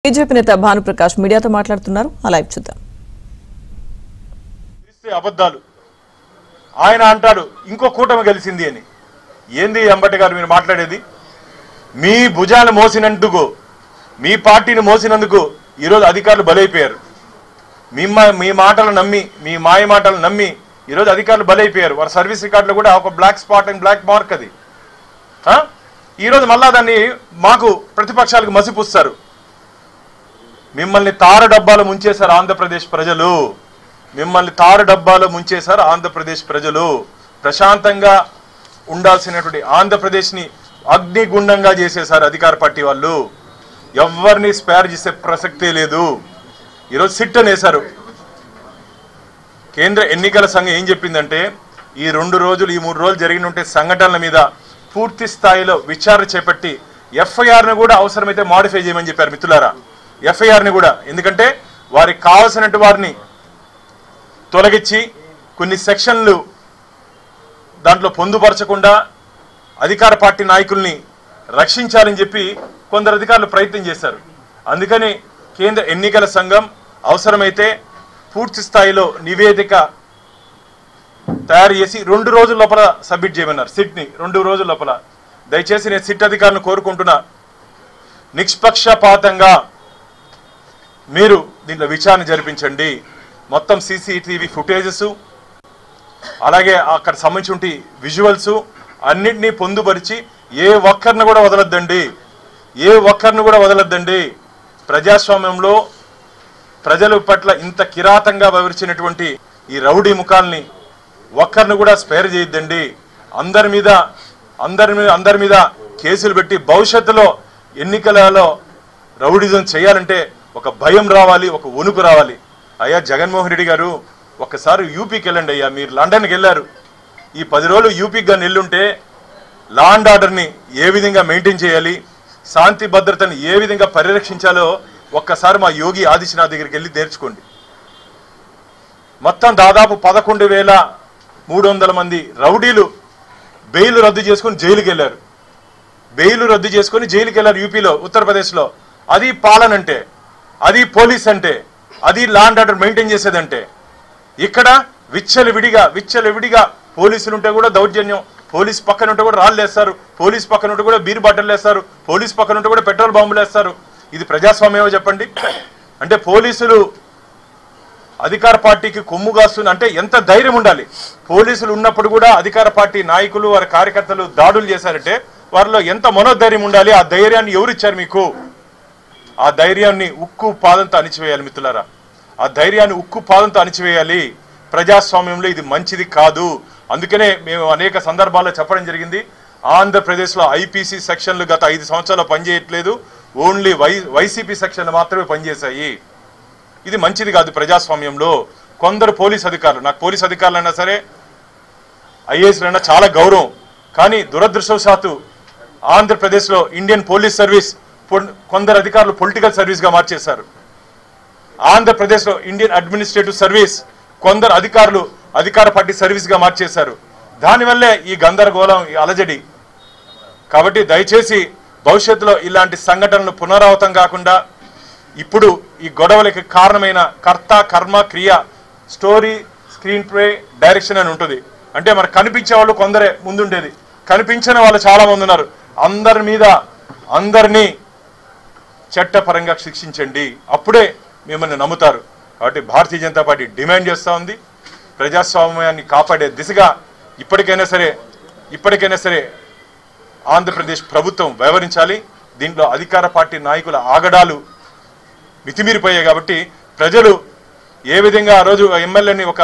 BJP నేత భానుప్రకాష్ మీడియాతో మాట్లాడుతున్నారు. ఆ లైవ్ చూద్దాం. అబద్ధాలు ఆయన అంటాడు ఇంకో కూటమి గెలిచింది అని. ఏంది అంబటి గారు మీరు మాట్లాడేది? మీ భుజాలు మోసినందుకు, మీ పార్టీని మోసినందుకు ఈరోజు అధికారులు బలైపోయారు. మీ మాటలు నమ్మి, మీ మాయ మాటలు నమ్మి ఈరోజు అధికారులు బలైపోయారు. వారి సర్వీస్ రికార్డులో కూడా ఒక black spot and black mark అది. ఈరోజు మళ్ళా దాన్ని మాకు ప్రతిపక్షాలకు మసిపుస్తారు. మిమ్మల్ని తార డబ్బాలు ముంచేశారు ఆంధ్రప్రదేశ్ ప్రజలు. మిమ్మల్ని తారు డబ్బాలో ముంచేశారు ఆంధ్రప్రదేశ్ ప్రజలు. ప్రశాంతంగా ఉండాల్సినటువంటి ఆంధ్రప్రదేశ్ని అగ్నిగుండంగా చేసేశారు అధికార పార్టీ వాళ్ళు. ఎవరిని స్పేర్ చేసే ప్రసక్తే లేదు. ఈరోజు సిట్ అనేశారు. కేంద్ర ఎన్నికల సంఘం ఏం చెప్పిందంటే ఈ 2 రోజులు, ఈ 3 రోజులు జరిగిన సంఘటనల మీద పూర్తి స్థాయిలో విచారణ చేపట్టి ఎఫ్ఐఆర్ను కూడా అవసరమైతే మాడిఫై చేయమని చెప్పారు. మిత్రులారా, ఎఫ్ఐఆర్ని కూడా, ఎందుకంటే వారికి కావాల్సినట్టు వారిని తొలగించి కొన్ని సెక్షన్లు దాంట్లో పొందుపరచకుండా అధికార పార్టీ నాయకుల్ని రక్షించాలని చెప్పి కొందరు అధికారులు ప్రయత్నం చేశారు. అందుకని కేంద్ర ఎన్నికల సంఘం అవసరమైతే పూర్తి స్థాయిలో నివేదిక తయారు చేసి 2 రోజుల లోపల సబ్మిట్ చేయమన్నారు. సిట్ని 2 రోజుల లోపల. దయచేసి నేను సిట్ అధికారులను కోరుకుంటున్నా, నిష్పక్షపాతంగా మీరు దీంట్లో విచారణ జరిపించండి. మొత్తం సీసీటీవీ ఫుటేజెస్, అలాగే అక్కడ సంబంధించి విజువల్స్ అన్నింటినీ పొందుపరిచి ఏ ఒక్కరిని కూడా వదలొద్దండి. ఏ ఒక్కరిని కూడా వదలొద్దండి. ప్రజాస్వామ్యంలో ప్రజల పట్ల ఇంత కిరాతంగా వివరించినటువంటి ఈ రౌడీ ముఖాల్ని ఒక్కరిని కూడా స్పేర్ చేయొద్దండి. అందరి మీద కేసులు పెట్టి భవిష్యత్తులో ఎన్నికలలో రౌడిజం చేయాలంటే ఒక భయం రావాలి, ఒక వణుకు రావాలి. అయ్యా జగన్మోహన్ రెడ్డి గారు, ఒక్కసారి యూపీకి వెళ్ళండి అయ్యా. మీరు లండన్కి వెళ్ళారు. ఈ 10 రోజులు యూపీకి కానీ వెళ్ళుంటే లా అండ్ ఆర్డర్ని ఏ విధంగా మెయింటైన్ చేయాలి, శాంతి భద్రతని ఏ విధంగా పరిరక్షించాలో ఒక్కసారి మా యోగి ఆదిత్యనాథ్ దగ్గరికి వెళ్ళి నేర్చుకోండి. మొత్తం దాదాపు 11,300 మంది రౌడీలు బెయిల్ రద్దు చేసుకుని జైలుకి వెళ్ళారు. యూపీలో, ఉత్తరప్రదేశ్లో. అది పాలన అంటే, అది పోలీస్ అంటే, అది లా అండ్ ఆర్డర్ మెయింటైన్ చేసేదంటే. ఇక్కడ విచ్చలవిడిగా పోలీసులు ఉంటే కూడా దౌర్జన్యం, పోలీస్ పక్కన ఉంటే కూడా రాళ్ళు వేస్తారు, పోలీస్ పక్కన ఉంటే కూడా బీర్ బాటిల్ వేస్తారు, పోలీస్ పక్కన ఉంటే కూడా పెట్రోల్ బాంబులు వేస్తారు. ఇది ప్రజాస్వామ్యమో చెప్పండి? అంటే పోలీసులు అధికార పార్టీకి కొమ్ము కాస్తుంది అంటే ఎంత ధైర్యం ఉండాలి? పోలీసులు ఉన్నప్పుడు కూడా అధికార పార్టీ నాయకులు, వారి కార్యకర్తలు దాడులు చేశారంటే వారిలో ఎంత మనోధైర్యం ఉండాలి? ఆ ధైర్యాన్ని ఎవరిచ్చారు మీకు? ఆ ధైర్యాన్ని ఉక్కు పాదంతో అణిచివేయాలి మిత్రులారా. ఆ ధైర్యాన్ని ఉక్కు పాదంతో అణిచివేయాలి. ప్రజాస్వామ్యంలో ఇది మంచిది కాదు. అందుకనే మేము అనేక సందర్భాల్లో చెప్పడం జరిగింది, ఆంధ్రప్రదేశ్లో ఐపీసీ సెక్షన్లు గత 5 సంవత్సరాలు పనిచేయట్లేదు. ఓన్లీ వైసీపీ సెక్షన్లు మాత్రమే పనిచేశాయి. ఇది మంచిది కాదు ప్రజాస్వామ్యంలో. కొందరు పోలీస్ అధికారులు, నాకు పోలీస్ అధికారులైనా సరే, ఐఏఎస్లైనా చాలా గౌరవం, కానీ దురదృష్టవశాత్తు ఆంధ్రప్రదేశ్లో ఇండియన్ పోలీస్ సర్వీస్ కొందరు అధికారులు పొలిటికల్ సర్వీస్గా మార్చేశారు. ఆంధ్రప్రదేశ్లో ఇండియన్ అడ్మినిస్ట్రేటివ్ సర్వీస్ కొందరు అధికారులు అధికార పార్టీ సర్వీస్గా మార్చేశారు. దానివల్లే ఈ గందరగోళం, ఈ అలజడి. కాబట్టి దయచేసి భవిష్యత్తులో ఇలాంటి సంఘటనలు పునరావృతం కాకుండా, ఇప్పుడు ఈ గొడవలకి కారణమైన కర్త, కర్మ, క్రియ, స్టోరీ, స్క్రీన్ ప్లే, డైరెక్షన్ అని ఉంటుంది. అంటే మనకు కనిపించే వాళ్ళు కొందరే ముందుండేది, కనిపించని వాళ్ళు చాలా మంది ఉన్నారు. అందరినీ చట్టపరంగా శిక్షించండి, అప్పుడే మిమ్మల్ని నమ్ముతారు. కాబట్టి భారతీయ జనతా పార్టీ డిమాండ్ చేస్తూ ఉంది, ప్రజాస్వామ్యాన్ని కాపాడే దిశగా ఇప్పటికైనా సరే ఆంధ్రప్రదేశ్ ప్రభుత్వం వ్యవహరించాలి. దీంట్లో అధికార పార్టీ నాయకుల ఆగడాలు మితిమీరిపోయాయి. కాబట్టి ప్రజలు ఏ విధంగా ఆ రోజు ఎమ్మెల్యేని ఒక